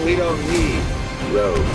we don't need roads.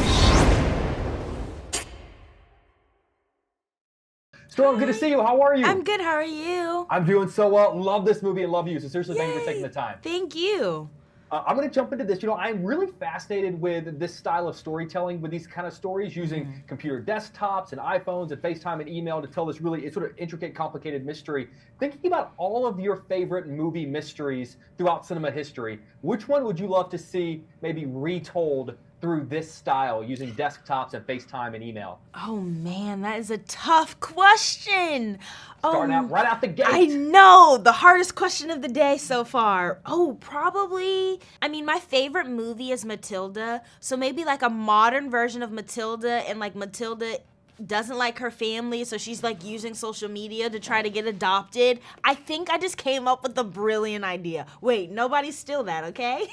Storm, good to see you. How are you? I'm good. How are you? I'm doing so well. Love this movie and love you. So seriously, thank you for taking the time. Thank you. I'm going to jump into this. I'm really fascinated with this style of storytelling, with these kind of stories using computer desktops and iPhones and FaceTime and email to tell this really sort of intricate, complicated mystery. Thinking about all of your favorite movie mysteries throughout cinema history, which one would you love to see maybe retold through this style using desktops and FaceTime and email? Oh man, that is a tough question. Starting out right out the gate. I know, the hardest question of the day so far. Oh, probably, my favorite movie is Matilda. So maybe like a modern version of Matilda, and like Matilda doesn't like her family, so she's like using social media to try to get adopted. I think I just came up with a brilliant idea. Wait, nobody steal that, okay?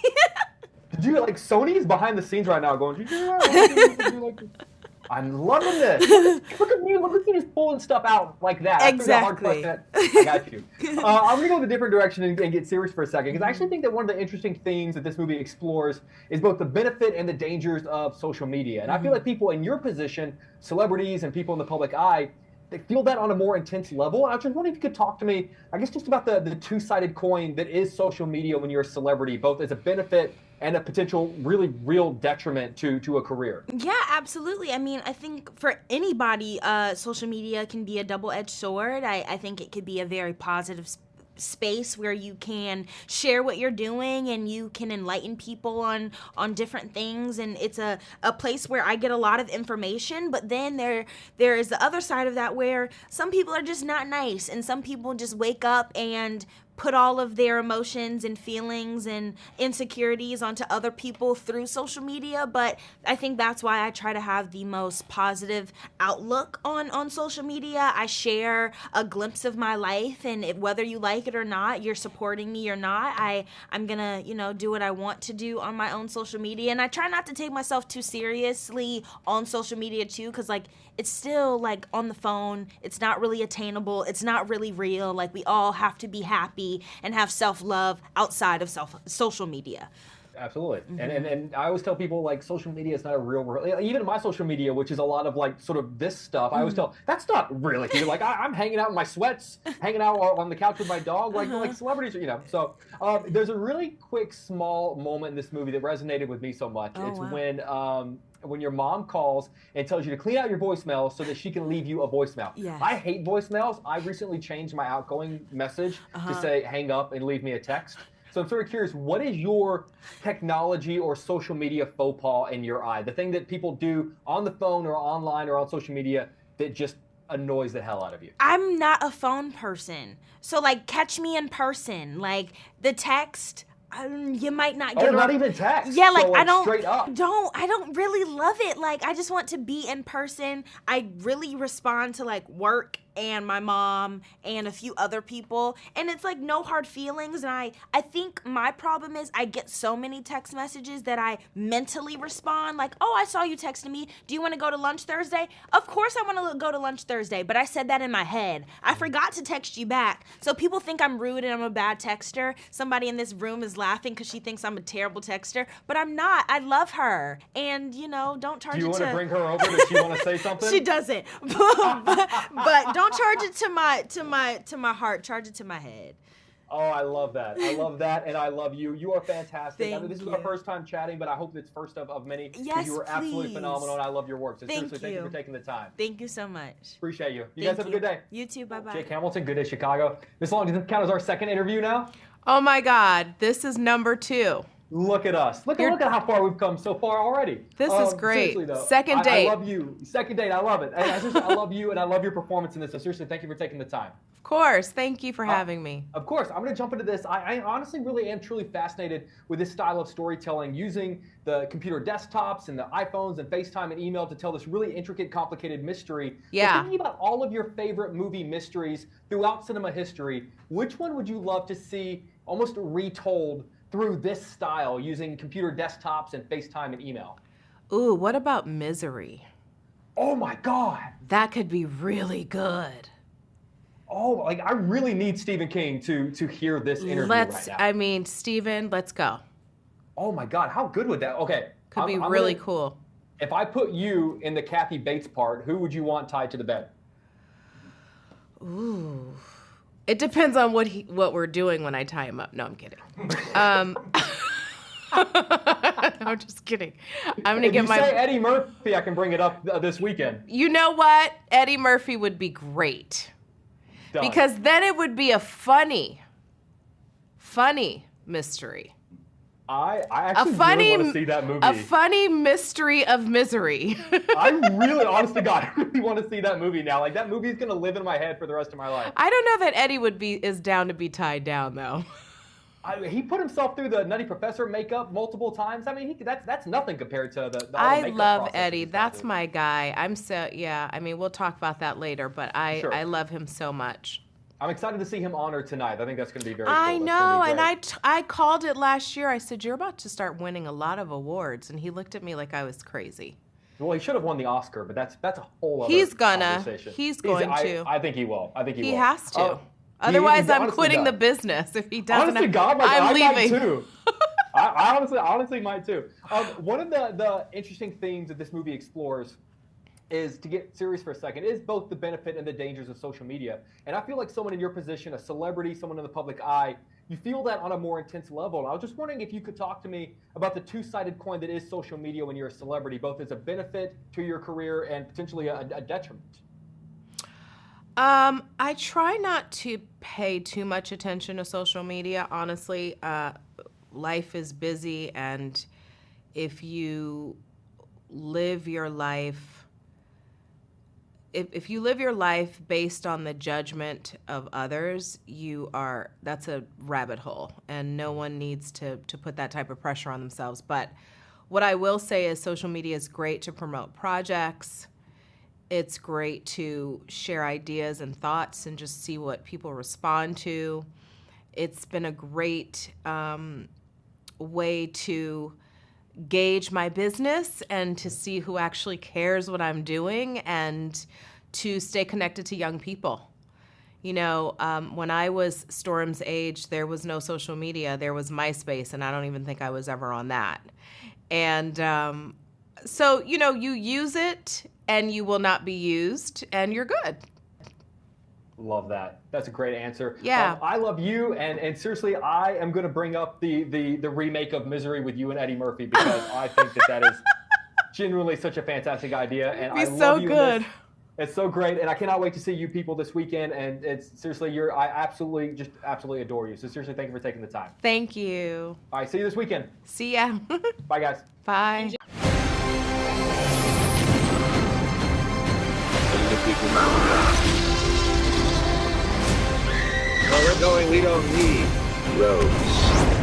Did you Sony is behind the scenes right now going, yeah, I'm loving this. Look at you. Look at you just pulling stuff out like that. Exactly. I got you. I'm going to go in a different direction and get serious for a second, because I actually think that one of the interesting themes that this movie explores is both the benefit and the dangers of social media. And I feel like people in your position, celebrities and people in the public eye, they feel that on a more intense level. And I was just wondering if you could talk to me, I guess, just about the two-sided coin that is social media when you're a celebrity, both as a benefit and a potential really real detriment to a career. Yeah, absolutely. I think for anybody, social media can be a double-edged sword. I think it could be a very positive space where you can share what you're doing and you can enlighten people on different things, and it's a place where I get a lot of information. But then there is the other side of that, where some people are just not nice, and some people just wake up and put all of their emotions and feelings and insecurities onto other people through social media. But I think that's why I try to have the most positive outlook on social media. I share a glimpse of my life, and whether you like it or not, you're supporting me or not, I'm gonna, do what I want to do on my own social media. And I try not to take myself too seriously on social media too, because it's still on the phone. It's not really attainable. It's not really real. We all have to be happy and have self-love outside of social media. Absolutely. And I always tell people, social media is not a real, even my social media, which is a lot of sort of this stuff, I always tell, that's not really here. I'm hanging out in my sweats, hanging out on the couch with my dog, like celebrities, So there's a really quick, small moment in this movie that resonated with me so much. It's when your mom calls and tells you to clean out your voicemail so that she can leave you a voicemail. Yes. I hate voicemails. I recently changed my outgoing message to say hang up and leave me a text. So I'm sort of curious, what is your technology or social media faux pas in your eye? The thing that people do on the phone or online or on social media that just annoys the hell out of you? I'm not a phone person. So catch me in person. The text, you might not get. Oh, not even text. Yeah, so, I don't straight up. I don't really love it. I just want to be in person. I really respond to work and my mom and a few other people, and it's no hard feelings. And I think my problem is I get so many text messages that I mentally respond oh, I saw you texting me, do you want to go to lunch Thursday? Of course I want to go to lunch Thursday, but I said that in my head. I forgot to text you back. So people think I'm rude and I'm a bad texter. Somebody in this room is laughing because she thinks I'm a terrible texter, but I'm not. I love her, and don't charge it to. Do you want to bring her over? Does she want to say something? She doesn't, but don't charge it to my heart. Charge it to my head. Oh, I love that. I love that, and I love you. You are fantastic. Thank This is you. our first time chatting, but I hope it's first of many. Yes, you were absolutely please. phenomenal, and I love your work. So Thank seriously, thank you for taking the time. Thank you so much. Appreciate you. You Thank guys have a good day. You too. Bye-bye. Jake Hamilton, Good Day Chicago. Miss Long, does this count as our second interview now? Oh my God, this is number 2. Look at us. Look at how far we've come so far already. This is great. Seriously, though, Second date. I love you. Second date. I love it. And I love you, and I love your performance in this. So seriously, thank you for taking the time. Of course. Thank you for having me. Of course. I'm going to jump into this. I honestly really am truly fascinated with this style of storytelling, using the computer desktops and the iPhones and FaceTime and email to tell this really intricate, complicated mystery. Yeah. But thinking about all of your favorite movie mysteries throughout cinema history, which one would you love to see almost retold through this style, using computer desktops and FaceTime and email? Ooh, what about Misery? Oh my God. That could be really good. Oh, I really need Stephen King to hear this interview right now. Stephen, let's go. Oh my God, how good would that? Okay, Could be I'm really gonna- cool. If I put you in the Kathy Bates part, who would you want tied to the bed? Ooh. It depends on what we're doing when I tie him up. No, I'm kidding. I'm just kidding. I'm gonna If get you my. say Eddie Murphy, I can bring it up this weekend. You know what? Eddie Murphy would be great. Done. Because then it would be a funny mystery. I A actually funny, really want to see that movie. a funny mystery of misery. I really, honest to God, I really want to see that movie now. Like, that movie is going to live in my head for the rest of my life. I don't know that Eddie is down to be tied down though. He put himself through the Nutty Professor makeup multiple times. I mean, that's nothing compared to the all the I makeup love process Eddie. he's gone That's through. my guy. I mean, we'll talk about that later, but Sure. I love him so much. I'm excited to see him honored tonight. I think that's going to be very cool. I That's know, gonna be and great. I called it last year. I said, "You're about to start winning a lot of awards," and he looked at me like I was crazy. Well, he should have won the Oscar, but that's a whole other He's gonna. conversation. He's going to. I think he will. I think he will. He has to. He Otherwise, I'm honestly quitting the does. business if he doesn't. Honestly, God, like, I'm I leaving. might too. I honestly might too. One of the interesting themes that this movie explores is, to get serious for a second, is both the benefit and the dangers of social media. And I feel like someone in your position, a celebrity, someone in the public eye, you feel that on a more intense level. And I was just wondering if you could talk to me about the two-sided coin that is social media when you're a celebrity, both as a benefit to your career and potentially a detriment. I try not to pay too much attention to social media, honestly. Life is busy, and if you live your life if you live your life based on the judgment of others, that's a rabbit hole, and no one needs to put that type of pressure on themselves. But what I will say is social media is great to promote projects. It's great to share ideas and thoughts and just see what people respond to. It's been a great way to gauge my business and to see who actually cares what I'm doing and to stay connected to young people. You know, when I was Storm's age, there was no social media. There was MySpace, and I don't even think I was ever on that. And so, you know, you use it and you will not be used, and you're good. Love that. That's a great answer. Yeah. I love you, and seriously, I am going to bring up the remake of Misery with you and Eddie Murphy, because I think that is genuinely such a fantastic idea, and It'd I be love so you in good. this. It's so great, and I cannot wait to see you people this weekend. And it's seriously, I absolutely adore you. So seriously, thank you for taking the time. Thank you. All right, see you this weekend. See ya. Bye, guys. Bye. Where we're going, we don't need roads.